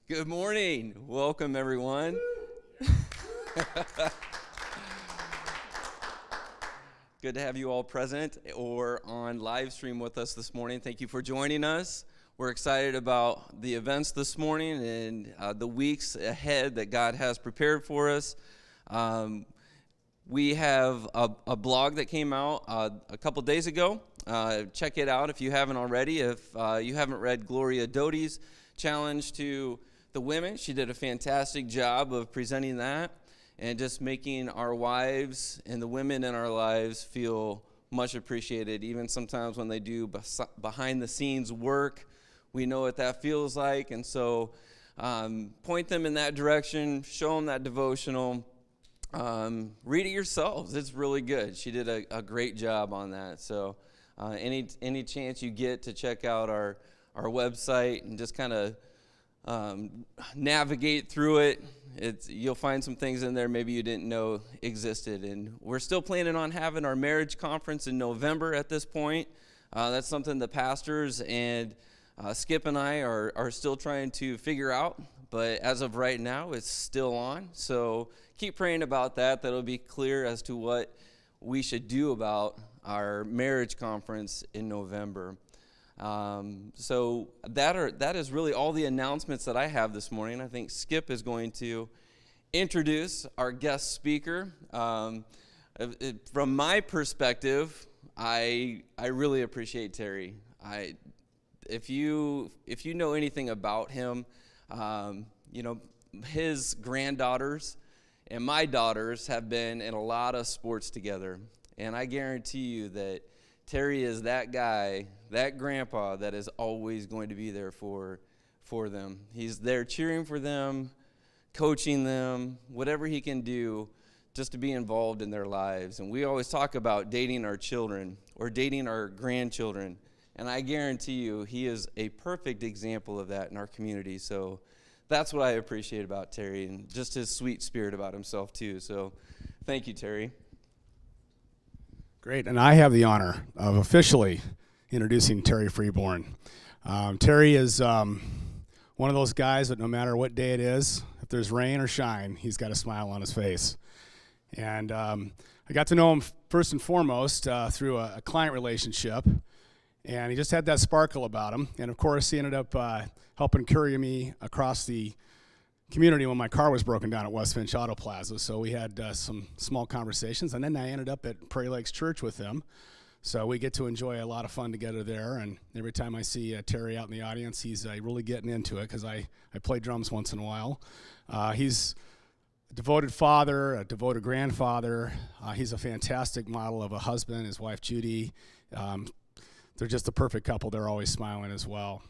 Good morning. Welcome, everyone. Good to have you all present or on live stream with us this morning. Thank you for joining us. We're excited about the events this morning and the weeks ahead that God has prepared for us. We have a blog that came out a couple days ago. Check it out if you haven't already. If you haven't read Gloria Doty's challenge to the women, she did a fantastic job of presenting that and just making our wives and the women in our lives feel much appreciated. Even sometimes when they do behind the scenes work, we know what that feels like. And so point them in that direction, show them that devotional. Read it yourselves. It's really good. She did a great job on that. So any chance you get to check out our website and just kind of navigate through it, you'll find some things in there maybe you didn't know existed. And we're still planning on having our marriage conference in November at this point. That's something the pastors and Skip and I are still trying to figure out. But as of right now, it's still on. So keep praying about that. That'll be clear as to what we should do about our marriage conference in November. So that is really all the announcements that I have this morning. I think Skip is going to introduce our guest speaker. From my perspective, I really appreciate Terry. If you know anything about him, his granddaughters and my daughters have been in a lot of sports together, and I guarantee you that Terry is that guy, that grandpa that is always going to be there for them. He's there cheering for them, coaching them, whatever he can do just to be involved in their lives. And we always talk about dating our children or dating our grandchildren, and I guarantee you he is a perfect example of that in our community. So that's what I appreciate about Terry, and just his sweet spirit about himself too. So thank you, Terry. Great, and I have the honor of officially introducing Terry Freeborn. Terry is one of those guys that no matter what day it is, if there's rain or shine, he's got a smile on his face. And I got to know him first and foremost through a client relationship, and he just had that sparkle about him. And of course, he ended up helping carry me across the community when my car was broken down at West Finch Auto Plaza. So we had some small conversations, and then I ended up at Prairie Lakes Church with him. So we get to enjoy a lot of fun together there, and every time I see Terry out in the audience, he's really getting into it because I play drums once in a while. He's a devoted father, a devoted grandfather. He's a fantastic model of a husband, his wife Judy. They're just a perfect couple. They're always smiling as well.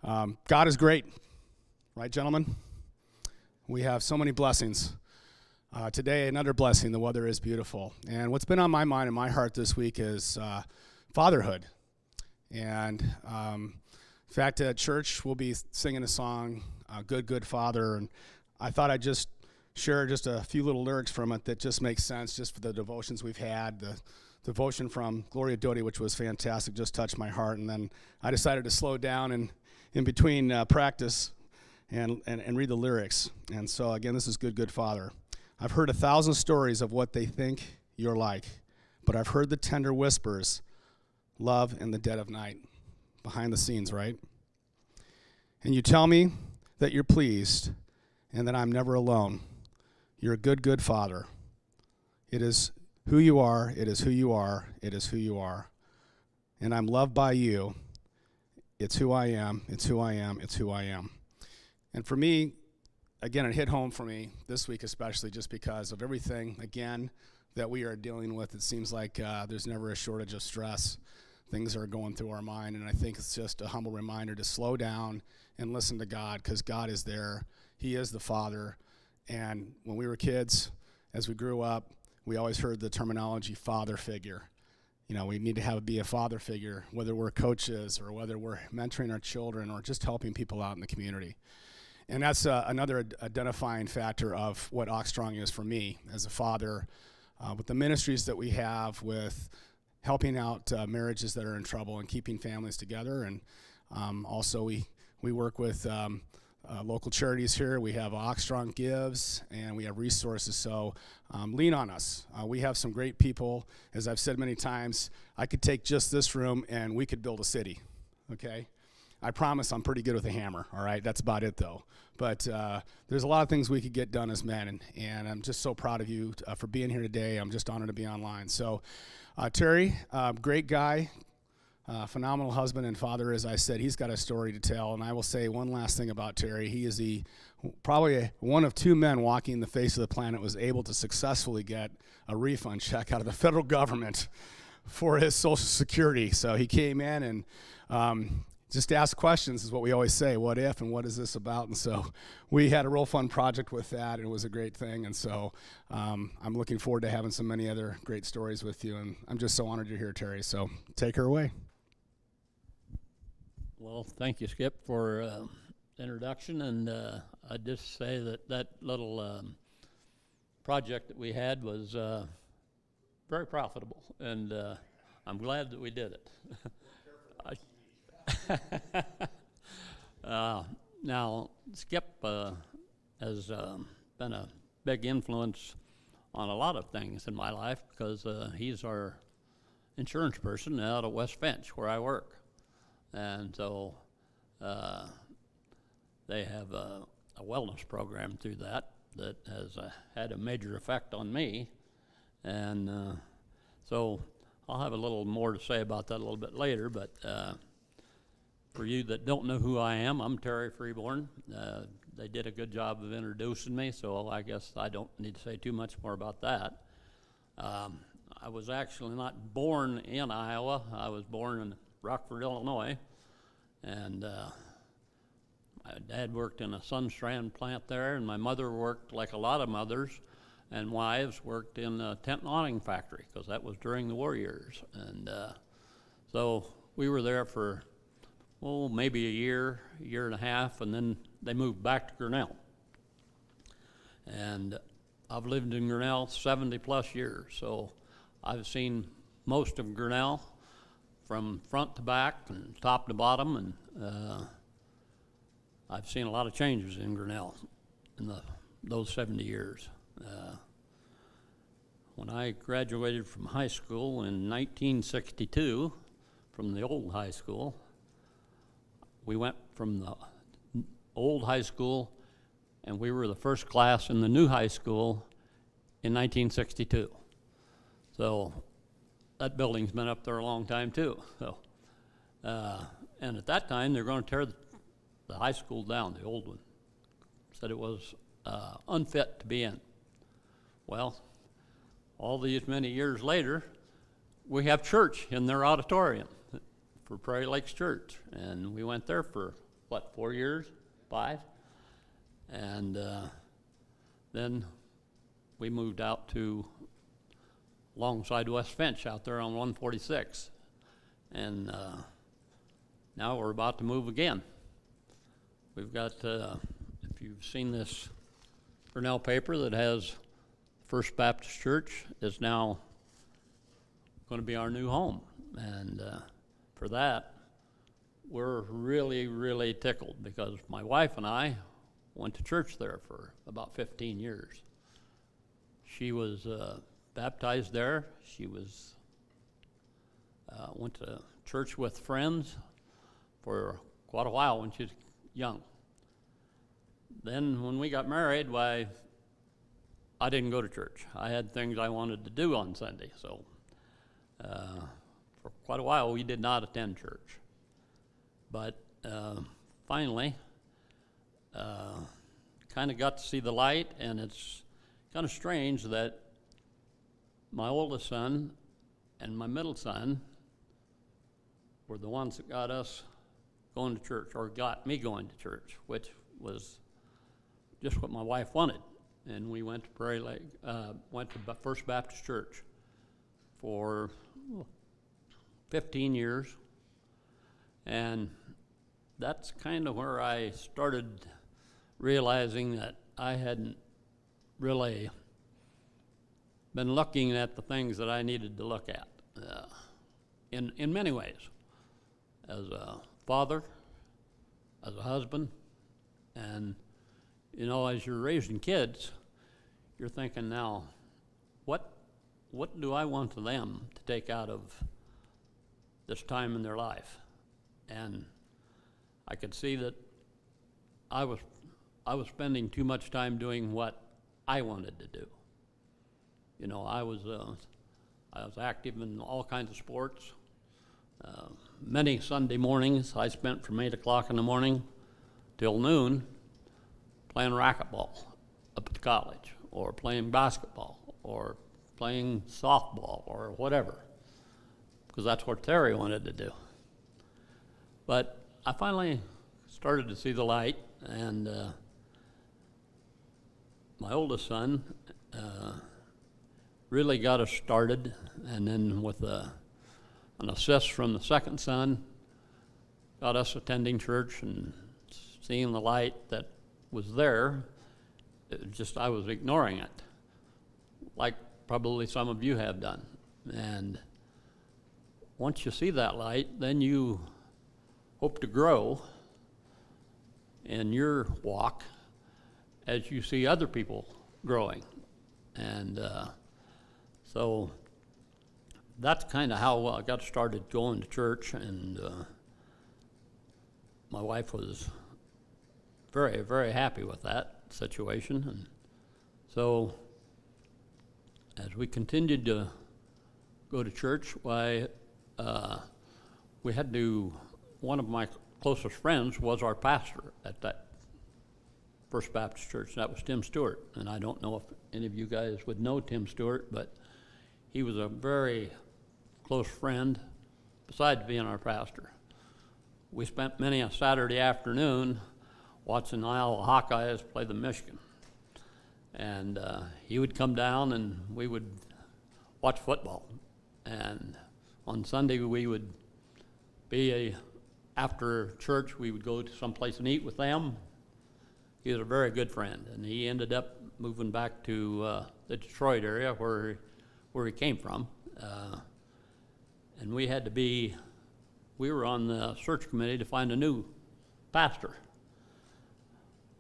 God is great, right, gentlemen? We have so many blessings. Today, another blessing, the weather is beautiful. And what's been on my mind and my heart this week is fatherhood. And in fact, at church, we'll be singing a song, Good, Good Father. And I thought I'd just share just a few little lyrics from it that just make sense just for the devotions we've had. The devotion from Gloria Doty, which was fantastic, just touched my heart. And then I decided to slow down and in between practice and read the lyrics. And so, again, this is Good, Good Father. I've heard 1,000 stories of what they think you're like, but I've heard the tender whispers, love in the dead of night, behind the scenes, right? And you tell me that you're pleased and that I'm never alone. You're a good, good father. It is who you are, it is who you are, it is who you are. And I'm loved by you. It's who I am, it's who I am, it's who I am. And for me, again, it hit home for me this week especially just because of everything, again, that we are dealing with. It seems like there's never a shortage of stress. Things are going through our mind, and I think it's just a humble reminder to slow down and listen to God, because God is there. He is the Father. And when we were kids, as we grew up, we always heard the terminology father figure. You know, we need to be a father figure, whether we're coaches or whether we're mentoring our children or just helping people out in the community. And that's another identifying factor of what Oxstrong is for me as a father, with the ministries that we have, with helping out marriages that are in trouble and keeping families together. And also we work with local charities here. We have Oxstrong Gives, and we have resources, so lean on us. We have some great people. As I've said many times, I could take just this room and we could build a city, okay? I promise I'm pretty good with a hammer, all right? That's about it, though. But there's a lot of things we could get done as men, and I'm just so proud of you for being here today. I'm just honored to be online. So, Terry, great guy, phenomenal husband and father, as I said. He's got a story to tell, and I will say one last thing about Terry. He is probably one of two men walking the face of the planet was able to successfully get a refund check out of the federal government for his Social Security. So he came in and just ask questions is what we always say. What if and what is this about? And so we had a real fun project with that. It was a great thing. And so I'm looking forward to having so many other great stories with you. And I'm just so honored you're here, Terry. So take her away. Well, thank you, Skip, for introduction. And I'd just say that little project that we had was very profitable. And I'm glad that we did it. Now, Skip has been a big influence on a lot of things in my life because he's our insurance person out at West Finch where I work. And so they have a wellness program through that has had a major effect on me. And so I'll have a little more to say about that a little bit later, but for you that don't know who I am, I'm Terry Freeborn. They did a good job of introducing me, so I guess I don't need to say too much more about that. I was actually not born in Iowa. I was born in Rockford, Illinois, and my dad worked in a Sunstrand plant there, and my mother worked like a lot of mothers and wives worked in a tent and awning factory because that was during the war years. And so we were there for maybe a year and a half, and then they moved back to Grinnell. And I've lived in Grinnell 70 plus years, so I've seen most of Grinnell from front to back and top to bottom, and I've seen a lot of changes in Grinnell in those 70 years. When I graduated from high school in 1962, from the old high school, we went from the old high school, and we were the first class in the new high school in 1962. So that building's been up there a long time too. So, and at that time, they're going to tear the high school down, the old one. Said it was unfit to be in. Well, all these many years later, we have church in their auditorium for Prairie Lakes Church, and we went there for 4 years, 5, and then we moved out to alongside West Finch out there on 146, and now we're about to move again. We've got, if you've seen this Grinnell paper that has First Baptist Church is now going to be our new home, and for that, we're really, really tickled because my wife and I went to church there for about 15 years. She was baptized there. She was went to church with friends for quite a while when she was young. Then when we got married, why, I didn't go to church. I had things I wanted to do on Sunday, so for quite a while we did not attend church. But finally, kind of got to see the light, and it's kind of strange that my oldest son and my middle son were the ones that got us going to church, or got me going to church, which was just what my wife wanted. And we went to Prairie Lake, went to First Baptist Church for 15 years. And that's kind of where I started realizing that I hadn't really been looking at the things that I needed to look at in many ways, as a father, as a husband, And, you know, as you're raising kids, you're thinking now, what do I want them to take out of this time in their life? And I could see that I was spending too much time doing what I wanted to do. You know, I was active in all kinds of sports. Many Sunday mornings I spent from 8 o'clock in the morning till noon playing racquetball up at the college, or playing basketball, or playing softball, or whatever, because that's what Terry wanted to do. But I finally started to see the light, and my oldest son really got us started, and then with an assist from the second son, got us attending church and seeing the light that was there. It just, I was ignoring it, like probably some of you have done. And once you see that light, then you hope to grow in your walk as you see other people growing. And so that's kind of how I got started going to church. And my wife was very, very happy with that situation. And so as we continued to go to church, we had to, one of my closest friends was our pastor at that First Baptist Church, and that was Tim Stewart. And I don't know if any of you guys would know Tim Stewart, but he was a very close friend besides being our pastor. We spent many a Saturday afternoon watching the Iowa Hawkeyes play the Michigan. And he would come down and we would watch football. And on Sunday we would after church, we would go to someplace and eat with them. He was a very good friend, and he ended up moving back to the Detroit area where he came from. And we were on the search committee to find a new pastor.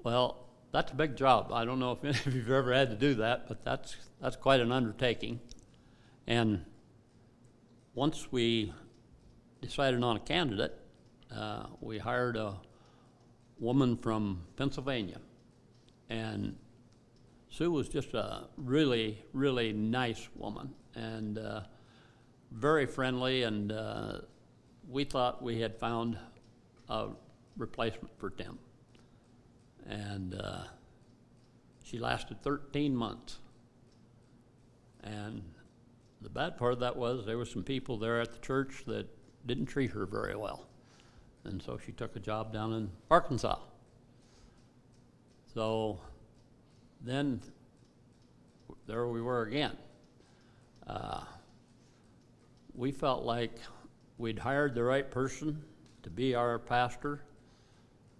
Well, that's a big job. I don't know if any of you have ever had to do that, but that's quite an undertaking. And once we decided on a candidate, we hired a woman from Pennsylvania. And Sue was just a really, really nice woman, and very friendly, and we thought we had found a replacement for Tim. And she lasted 13 months. And the bad part of that was there were some people there at the church that didn't treat her very well. And so she took a job down in Arkansas. So then there we were again. We felt like we'd hired the right person to be our pastor.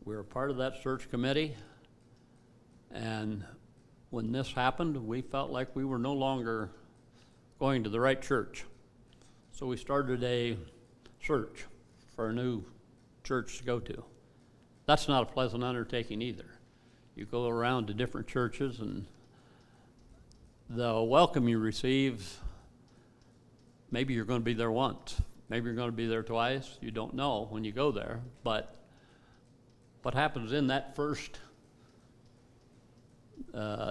We were part of that search committee. And when this happened, we felt like we were no longer going to the right church. So we started a search for a new church to go to. That's not a pleasant undertaking either. You go around to different churches, and the welcome you receive, maybe you're going to be there once, maybe you're going to be there twice, you don't know when you go there, but what happens in that first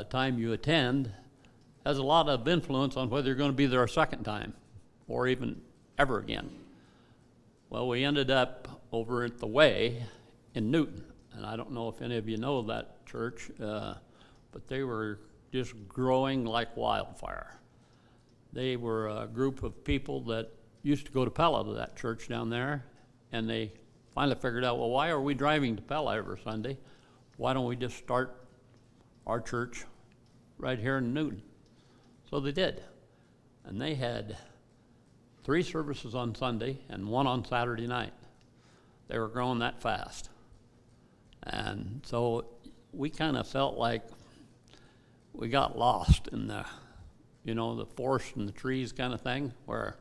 time you attend has a lot of influence on whether you're going to be there a second time or even ever again. Well, we ended up over at the Way in Newton, and I don't know if any of you know that church, but they were just growing like wildfire. They were a group of people that used to go to Pella, to that church down there, and they finally figured out, well, why are we driving to Pella every Sunday? Why don't we just start our church right here in Newton? So they did, and they had 3 services on Sunday and 1 on Saturday night. They were growing that fast. And so we kind of felt like we got lost in the forest and the trees kind of thing, where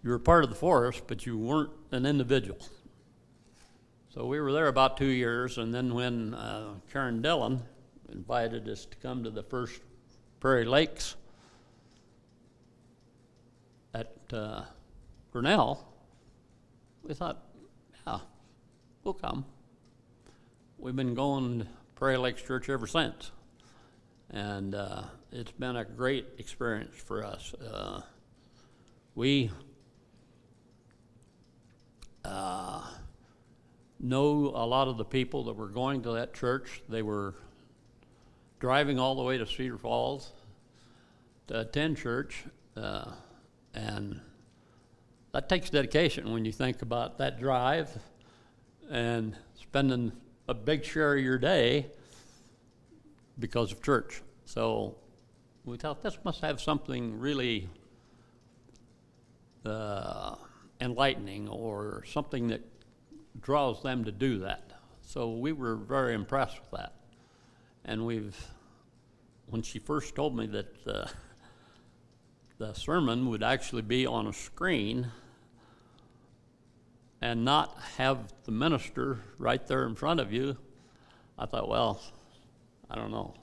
you were part of the forest, but you weren't an individual. So we were there about 2 years, and then when Karen Dillon invited us to come to the first Prairie Lakes at Grinnell, we thought, yeah, we'll come. We've been going to Prairie Lakes Church ever since, and it's been a great experience for us. We know a lot of the people that were going to that church. They were driving all the way to Cedar Falls to attend church, and that takes dedication when you think about that drive and spending a big share of your day because of church. So we thought this must have something really enlightening, or something that draws them to do that. So we were very impressed with that. And when she first told me that the sermon would actually be on a screen and not have the minister right there in front of you, I thought, well, I don't know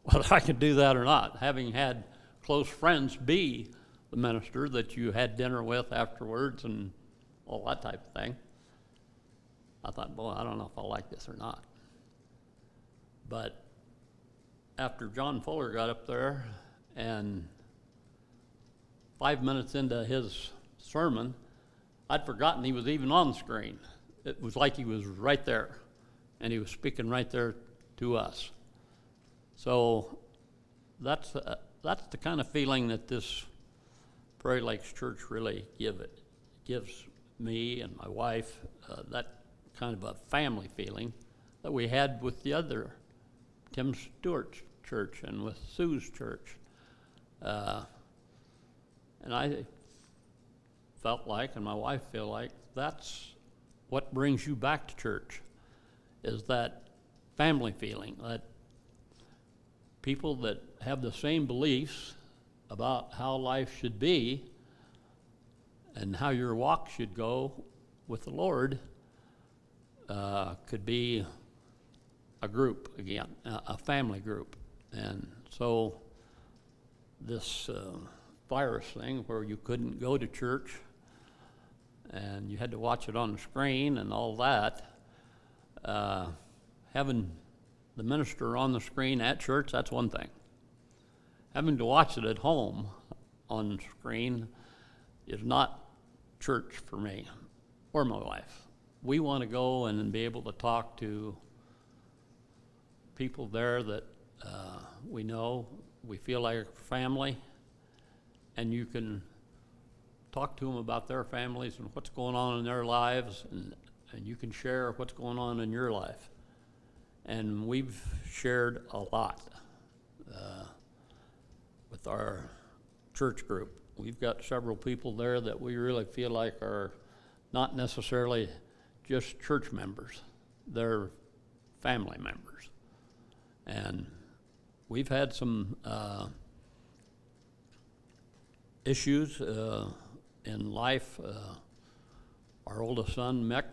whether I could do that or not. Having had close friends be the minister that you had dinner with afterwards and all that type of thing, I thought, boy, I don't know if I like this or not. But after John Fuller got up there, and 5 minutes into his sermon, I'd forgotten he was even on the screen. It was like he was right there, and he was speaking right there to us. So that's the kind of feeling that this Prairie Lakes Church really gives me and my wife, that kind of a family feeling that we had with the other Tim Stewart's church and with Sue's church. And I felt like, and my wife feel like, that's what brings you back to church, is that family feeling, that people that have the same beliefs about how life should be and how your walk should go with the Lord could be a group again, a family group. And so this virus thing where you couldn't go to church and you had to watch it on the screen and all that, having the minister on the screen at church, that's one thing. Having to watch it at home on the screen is not church for me or my wife. We want to go and be able to talk to people there that we know, we feel like a family, and you can talk to them about their families and what's going on in their lives, and you can share what's going on in your life. And we've shared a lot with our church group. We've got several people there that we really feel like are not necessarily just church members, they're family members. And we've had some issues in life. Our oldest son, Mick,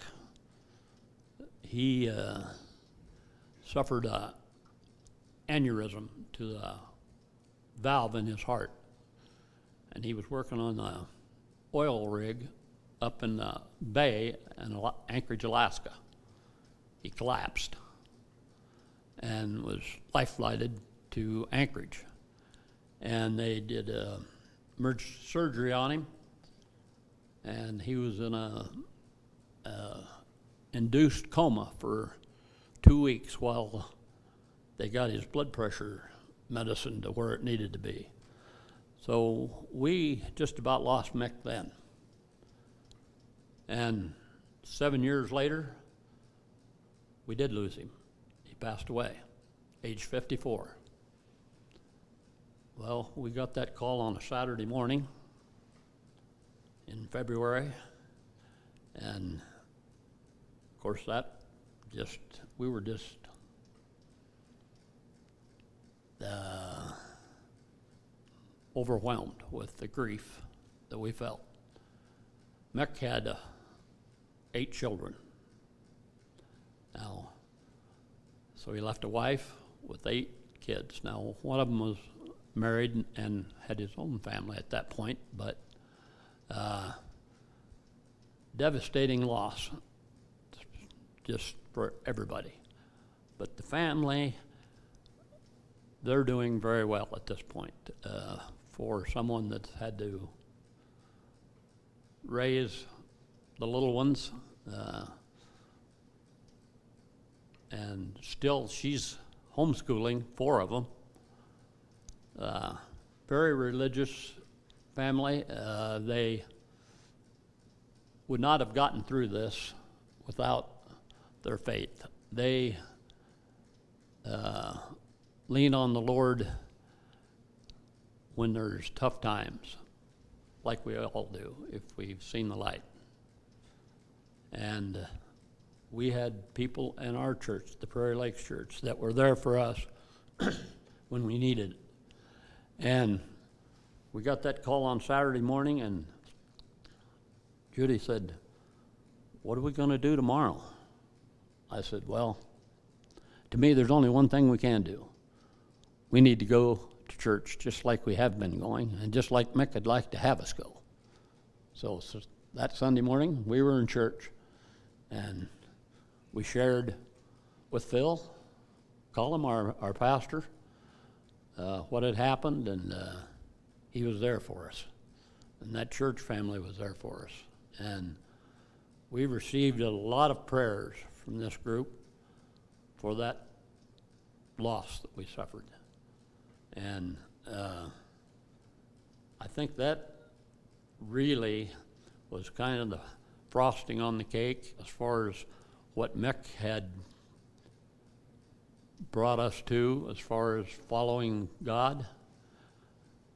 he suffered an aneurysm to the valve in his heart. And he was working on an oil rig up in the bay in Anchorage, Alaska. He collapsed and was life-flighted to Anchorage. And they did emergency surgery on him, and he was in a induced coma for 2 weeks while they got his blood pressure medicine to where it needed to be. So we just about lost Mick then. And 7 years later, we did lose him. He passed away, age 54. Well, we got that call on a Saturday morning in February, and of course we were just overwhelmed with the grief that we felt. Mick had 8 children, Now, so he left a wife with 8 kids. Now, one of them was married and had his own family at that point, but devastating loss just for everybody. But the family, they're doing very well at this point. For someone that's had to raise the little ones, and still she's homeschooling 4 of them. Very religious family. They would not have gotten through this without their faith. They lean on the Lord when there's tough times, like we all do if we've seen the light. And we had people in our church, the Prairie Lakes Church, that were there for us when we needed it. And we got that call on Saturday morning, and Judy said, "What are we going to do tomorrow?" I said, "Well, to me, there's only one thing we can do. We need to go to church just like we have been going, and just like Mick would like to have us go." So that Sunday morning, we were in church, and we shared with Phil, Cullum, our pastor, what had happened, and he was there for us. And that church family was there for us. And we received a lot of prayers from this group for that loss that we suffered. And I think that really was kind of the frosting on the cake as far as what Mick had brought us to as far as following God.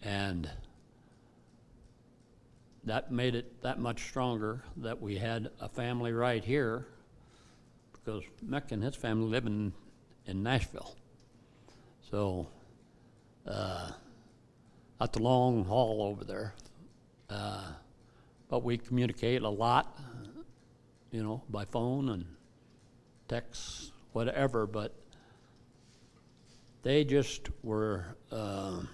And that made it that much stronger that we had a family right here, because Mick and his family live in Nashville. So that's a long haul over there. But we communicate a lot, by phone and text, whatever, but they just were, the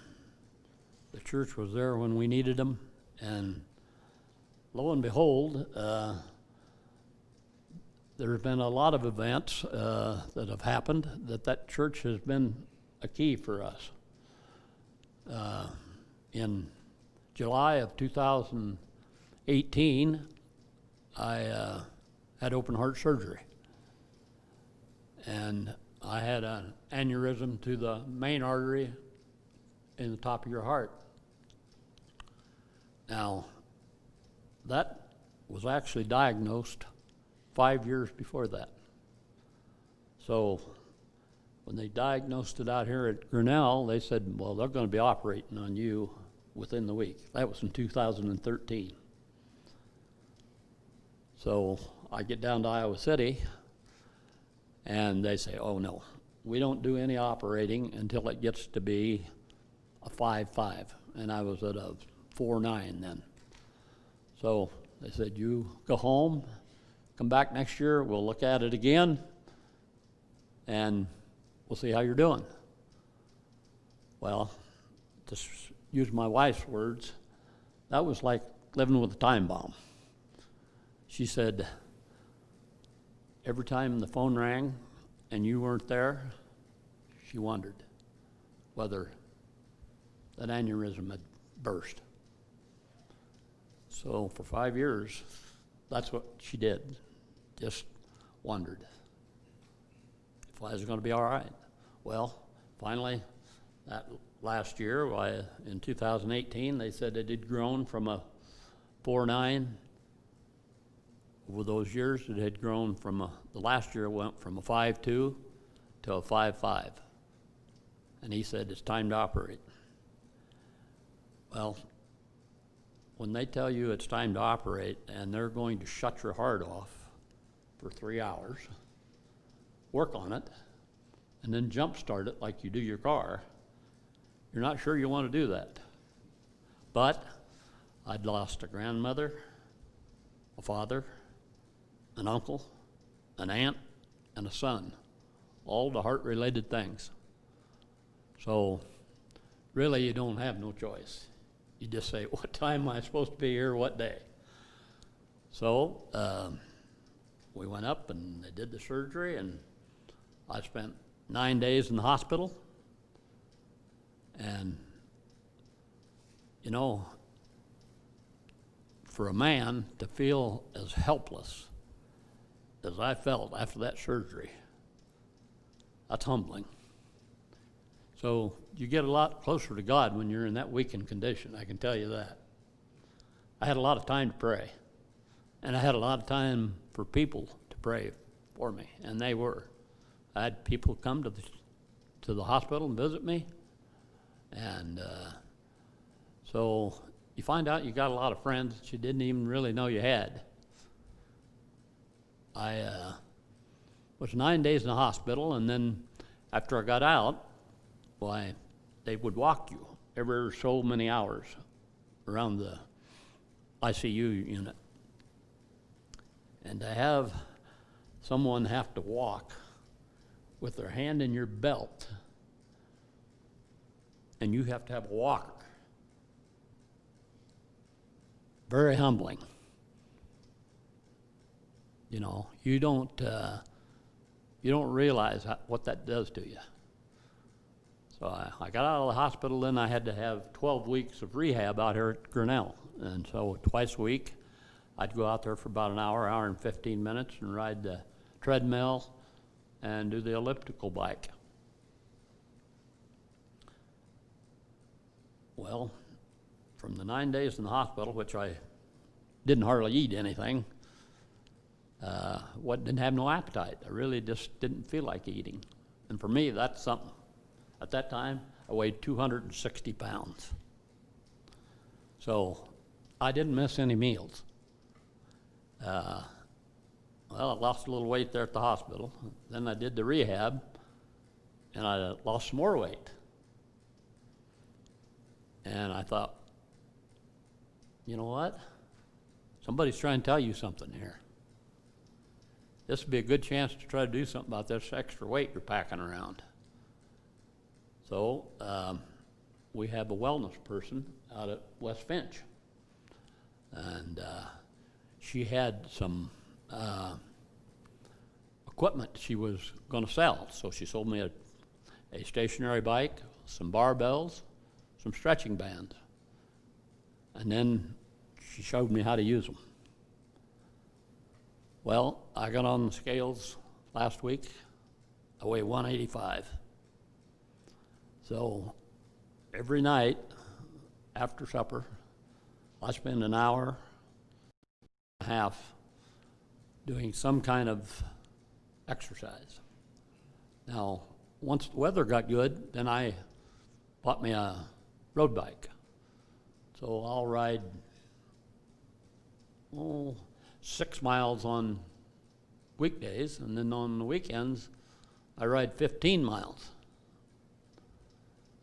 church was there when we needed them, and lo and behold, there's been a lot of events that have happened that church has been a key for us. In July of 2018, I had open heart surgery, and I had an aneurysm to the main artery in the top of your heart. Now, that was actually diagnosed 5 years before that. So when they diagnosed it out here at Grinnell, they said, well, they're going to be operating on you within the week. That was in 2013. So I get down to Iowa City, and they say, oh, no, we don't do any operating until it gets to be a 5.5, and I was at a 4.9 then. So they said, you go home, come back next year, we'll look at it again, and we'll see how you're doing. Well, to use my wife's words, that was like living with a time bomb. She said, every time the phone rang and you weren't there, she wondered whether that aneurysm had burst. So for 5 years, that's what she did, just wondered if I was going to be all right. Well, finally, that last year, in 2018, they said it had grown from a 4.9. Over those years, it had grown from the last year it went from a 5.2 to a 5.5. And he said, it's time to operate. Well, when they tell you it's time to operate and they're going to shut your heart off for 3 hours, work on it, and then jump start it like you do your car, you're not sure you want to do that. But I'd lost a grandmother, a father, an uncle, an aunt, and a son, all the heart-related things. So really, you don't have no choice. You just say, what time am I supposed to be here, what day? So we went up and they did the surgery, and I spent 9 days in the hospital. And, you know, for a man to feel as helpless as I felt after that surgery, that's humbling. So you get a lot closer to God when you're in that weakened condition, I can tell you that. I had a lot of time to pray, and I had a lot of time for people to pray for me, and they were. I had people come to the hospital and visit me, and so you find out you got a lot of friends that you didn't even really know you had. I was 9 days in the hospital, and then after I got out, why, they would walk you every so many hours around the ICU unit. And to have someone have to walk with their hand in your belt, and you have to have a walker, very humbling. You know, you don't realize what that does to you. So I got out of the hospital, then I had to have 12 weeks of rehab out here at Grinnell. And so twice a week, I'd go out there for about an hour and 15 minutes and ride the treadmill and do the elliptical bike. Well, from the 9 days in the hospital, which I didn't hardly eat anything, didn't have no appetite. I really just didn't feel like eating. And for me, that's something. At that time, I weighed 260 pounds. So I didn't miss any meals. Well, I lost a little weight there at the hospital. Then I did the rehab, and I lost some more weight. And I thought, you know what? Somebody's trying to tell you something here. This would be a good chance to try to do something about this extra weight you're packing around. So we have a wellness person out at West Finch, and she had some equipment she was going to sell. So she sold me a stationary bike, some barbells, some stretching bands, and then she showed me how to use them. Well, I got on the scales last week. I weigh 185. So every night after supper, I spend an hour and a half doing some kind of exercise. Now, once the weather got good, then I bought me a road bike. So I'll ride 6 miles on weekdays, and then on the weekends, I ride 15 miles.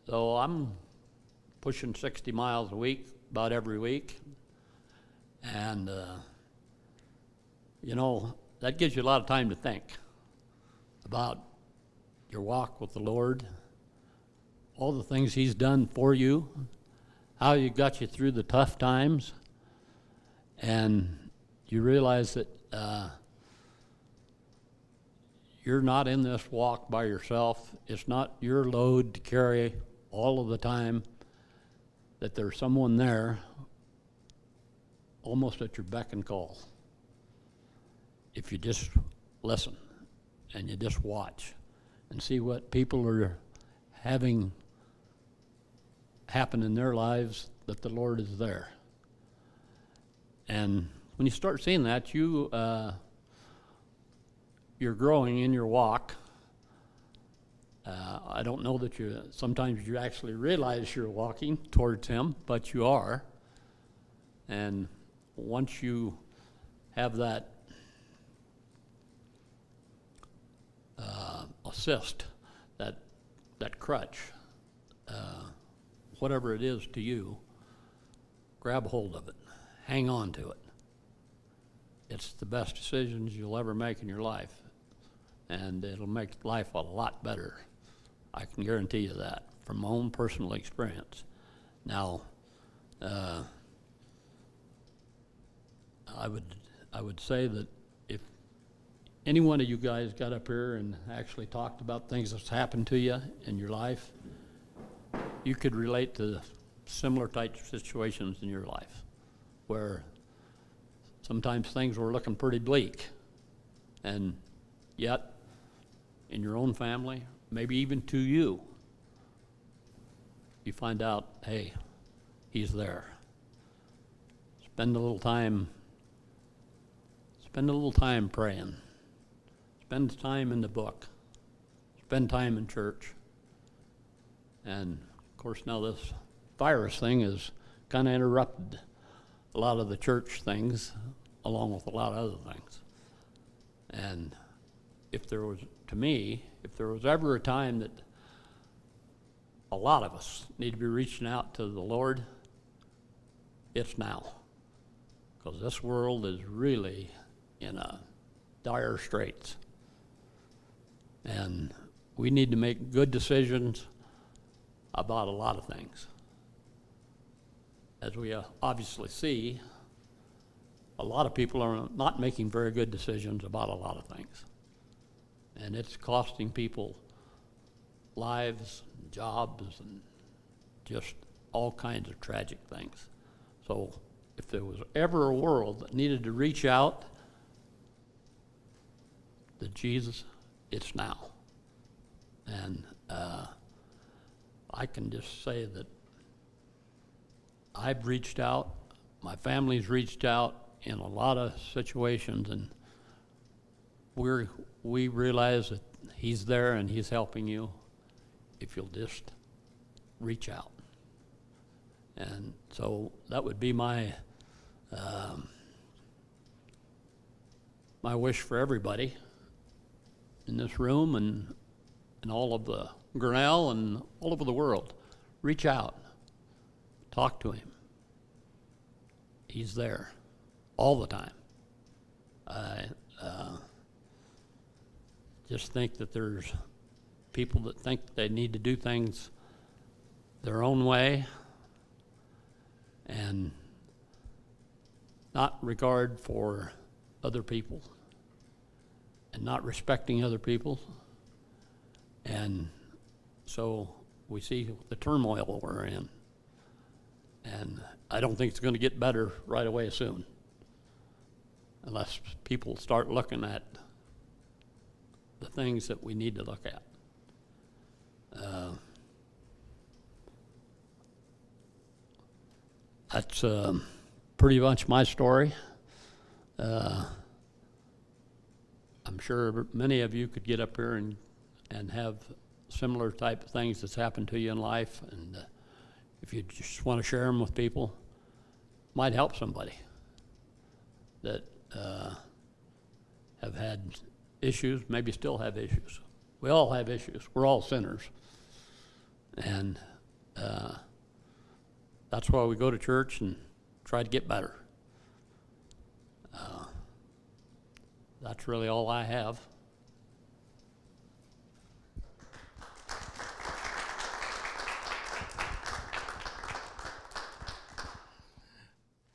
So I'm pushing 60 miles a week, about every week. And, you know, that gives you a lot of time to think about your walk with the Lord, all the things He's done for you, how He got you through the tough times, and you realize that you're not in this walk by yourself. It's not your load to carry all of the time, that there's someone there almost at your beck and call. If you just listen and you just watch and see what people are having happen in their lives, that the Lord is there. And when you start seeing that, you're growing in your walk. I don't know that sometimes you actually realize you're walking towards Him, but you are. And once you have that assist, that crutch, whatever it is to you, grab hold of it, hang on to it. It's the best decisions you'll ever make in your life. and it'll make life a lot better. I can guarantee you that from my own personal experience. Now, I would say that if any one of you guys got up here and actually talked about things that's happened to you in your life, you could relate to similar type situations in your life where sometimes things were looking pretty bleak, and yet in your own family, maybe even to you, you find out, hey, he's there. Spend a little time praying. Spend time in the book. Spend time in church. And of course now this virus thing has kind of interrupted a lot of the church things along with a lot of other things. And if there was ever a time that a lot of us need to be reaching out to the Lord, it's now. Because this world is really in a dire straits. And we need to make good decisions about a lot of things. As we obviously see, a lot of people are not making very good decisions about a lot of things. And it's costing people lives, jobs, and just all kinds of tragic things. So if there was ever a world that needed to reach out to Jesus, it's now. And I can just say that I've reached out, my family's reached out in a lot of situations, and we realize that he's there and he's helping you if you'll just reach out. And so that would be my my wish for everybody in this room and all of the Grinnell and all over the world. Reach out. Talk to him. He's there all the time. I just think that there's people that think they need to do things their own way and not regard for other people and not respecting other people. And so we see the turmoil we're in. And I don't think it's going to get better right away soon unless people start looking at the things that we need to look at. That's pretty much my story. I'm sure many of you could get up here and have similar type of things that's happened to you in life, and if you just want to share them with people, might help somebody that have had issues, maybe still have issues. We all have issues. We're all sinners. And that's why we go to church and try to get better. That's really all I have.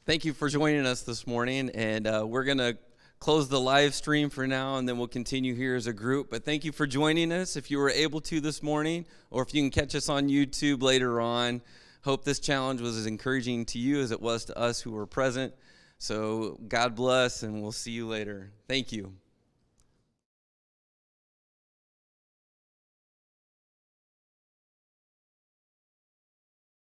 Thank you for joining us this morning, and we're going to close the live stream for now, and then we'll continue here as a group. But thank you for joining us if you were able to this morning, or if you can catch us on YouTube later on. Hope this challenge was as encouraging to you as it was to us who were present. So God bless, and we'll see you later. Thank you.